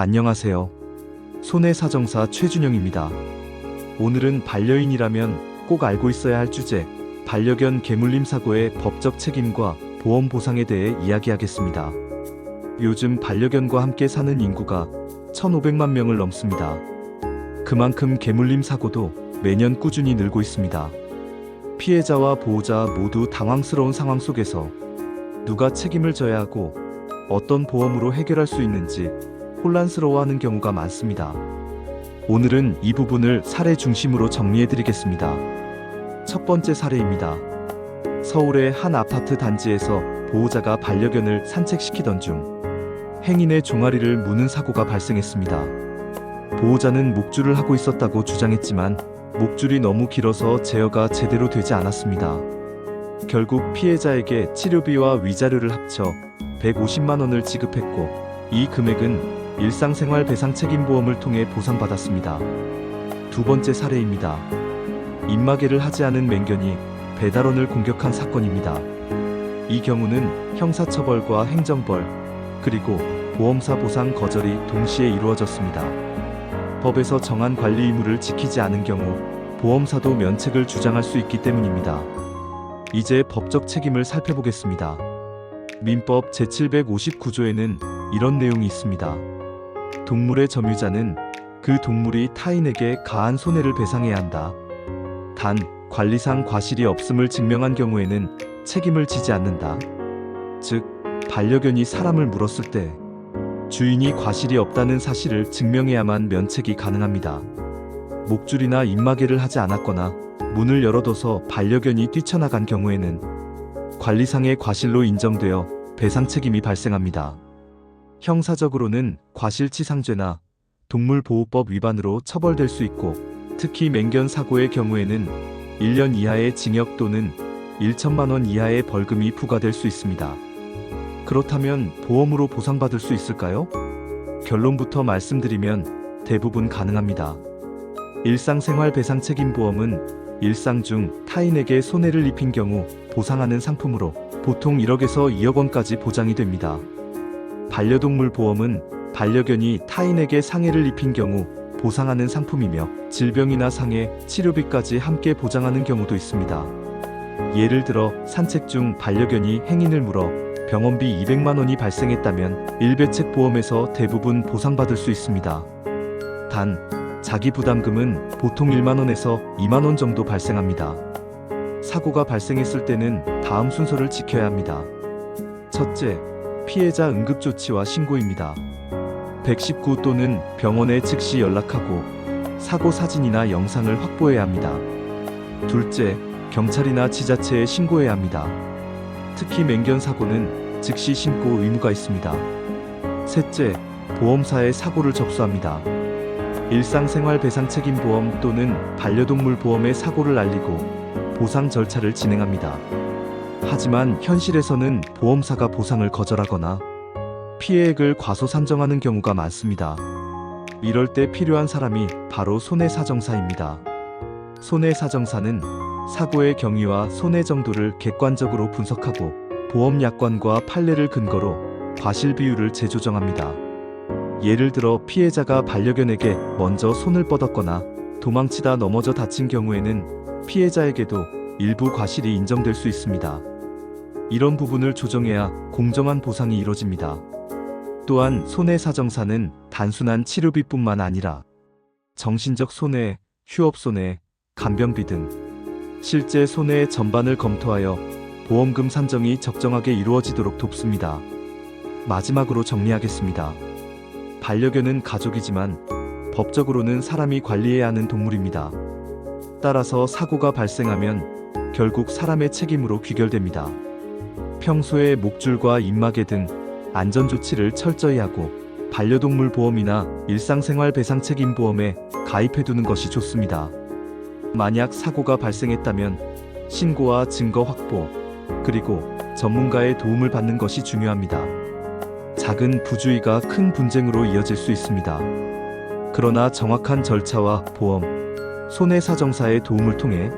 안녕하세요. 손해사정사 최준영입니다. 오늘은 반려인이라면 꼭 알고 있어야 할 주제, 반려견 개물림 사고의 법적 책임과 보험 보상에 대해 이야기하겠습니다. 요즘 반려견과 함께 사는 인구가 1,500만 명을 넘습니다. 그만큼 개물림 사고도 매년 꾸준히 늘고 있습니다. 피해자와 보호자 모두 당황스러운 상황 속에서 누가 책임을 져야 하고 어떤 보험으로 해결할 수 있는지 혼란스러워하는 경우가 많습니다. 오늘은 이 부분을 사례 중심으로 정리해드리겠습니다. 첫 번째 사례입니다. 서울의 한 아파트 단지에서 보호자가 반려견을 산책시키던 중 행인의 종아리를 무는 사고가 발생했습니다. 보호자는 목줄을 하고 있었다고 주장했지만 목줄이 너무 길어서 제어가 제대로 되지 않았습니다. 결국 피해자에게 치료비와 위자료를 합쳐 150만 원을 지급했고 이 금액은 일상생활배상책임보험을 통해 보상받았습니다. 두 번째 사례입니다. 입마개를 하지 않은 맹견이 배달원을 공격한 사건입니다. 이 경우는 형사처벌과 행정벌, 그리고 보험사 보상 거절이 동시에 이루어졌습니다. 법에서 정한 관리 의무를 지키지 않은 경우 보험사도 면책을 주장할 수 있기 때문입니다. 이제 법적 책임을 살펴보겠습니다. 민법 제759조에는 이런 내용이 있습니다. 동물의 점유자는 그 동물이 타인에게 가한 손해를 배상해야 한다. 단, 관리상 과실이 없음을 증명한 경우에는 책임을 지지 않는다. 즉, 반려견이 사람을 물었을 때 주인이 과실이 없다는 사실을 증명해야만 면책이 가능합니다. 목줄이나 입마개를 하지 않았거나 문을 열어둬서 반려견이 뛰쳐나간 경우에는 관리상의 과실로 인정되어 배상 책임이 발생합니다. 형사적으로는 과실치상죄나 동물보호법 위반으로 처벌될 수 있고, 특히 맹견 사고의 경우에는 1년 이하의 징역 또는 1천만 원 이하의 벌금이 부과될 수 있습니다. 그렇다면 보험으로 보상받을 수 있을까요? 결론부터 말씀드리면 대부분 가능합니다. 일상생활배상책임보험은 일상 중 타인에게 손해를 입힌 경우 보상하는 상품으로 보통 1억에서 2억 원까지 보장이 됩니다. 반려동물 보험은 반려견이 타인에게 상해를 입힌 경우 보상하는 상품이며 질병이나 상해, 치료비까지 함께 보장하는 경우도 있습니다. 예를 들어 산책 중 반려견이 행인을 물어 병원비 200만 원이 발생했다면 일배책보험에서 대부분 보상받을 수 있습니다. 단, 자기부담금은 보통 1만 원에서 2만 원 정도 발생합니다. 사고가 발생했을 때는 다음 순서를 지켜야 합니다. 첫째, 피해자 응급조치와 신고입니다. 119 또는 병원에 즉시 연락하고 사고 사진이나 영상을 확보해야 합니다. 둘째, 경찰이나 지자체에 신고해야 합니다. 특히 맹견 사고는 즉시 신고 의무가 있습니다. 셋째, 보험사에 사고를 접수합니다. 일상생활배상책임보험 또는 반려동물 보험에 사고를 알리고 보상 절차를 진행합니다. 하지만 현실에서는 보험사가 보상을 거절하거나 피해액을 과소 산정하는 경우가 많습니다. 이럴 때 필요한 사람이 바로 손해사정사입니다. 손해사정사는 사고의 경위와 손해 정도를 객관적으로 분석하고 보험 약관과 판례를 근거로 과실 비율을 재조정합니다. 예를 들어 피해자가 반려견에게 먼저 손을 뻗었거나 도망치다 넘어져 다친 경우에는 피해자에게도 일부 과실이 인정될 수 있습니다. 이런 부분을 조정해야 공정한 보상이 이뤄집니다. 또한 손해사정사는 단순한 치료비뿐만 아니라 정신적 손해, 휴업손해, 간병비 등 실제 손해의 전반을 검토하여 보험금 산정이 적정하게 이루어지도록 돕습니다. 마지막으로 정리하겠습니다. 반려견은 가족이지만 법적으로는 사람이 관리해야 하는 동물입니다. 따라서 사고가 발생하면 결국 사람의 책임으로 귀결됩니다. 평소에 목줄과 입마개 등 안전조치를 철저히 하고 반려동물 보험이나 일상생활배상책임보험에 가입해두는 것이 좋습니다. 만약 사고가 발생했다면 신고와 증거 확보, 그리고 전문가의 도움을 받는 것이 중요합니다. 작은 부주의가 큰 분쟁으로 이어질 수 있습니다. 그러나 정확한 절차와 보험, 손해사정사의 도움을 통해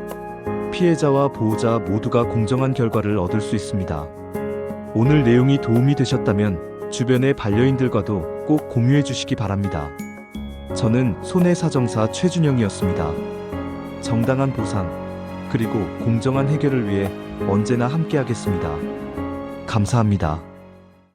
피해자와 보호자 모두가 공정한 결과를 얻을 수 있습니다. 오늘 내용이 도움이 되셨다면 주변의 반려인들과도 꼭 공유해 주시기 바랍니다. 저는 손해사정사 최준영이었습니다. 정당한 보상, 그리고 공정한 해결을 위해 언제나 함께하겠습니다. 감사합니다.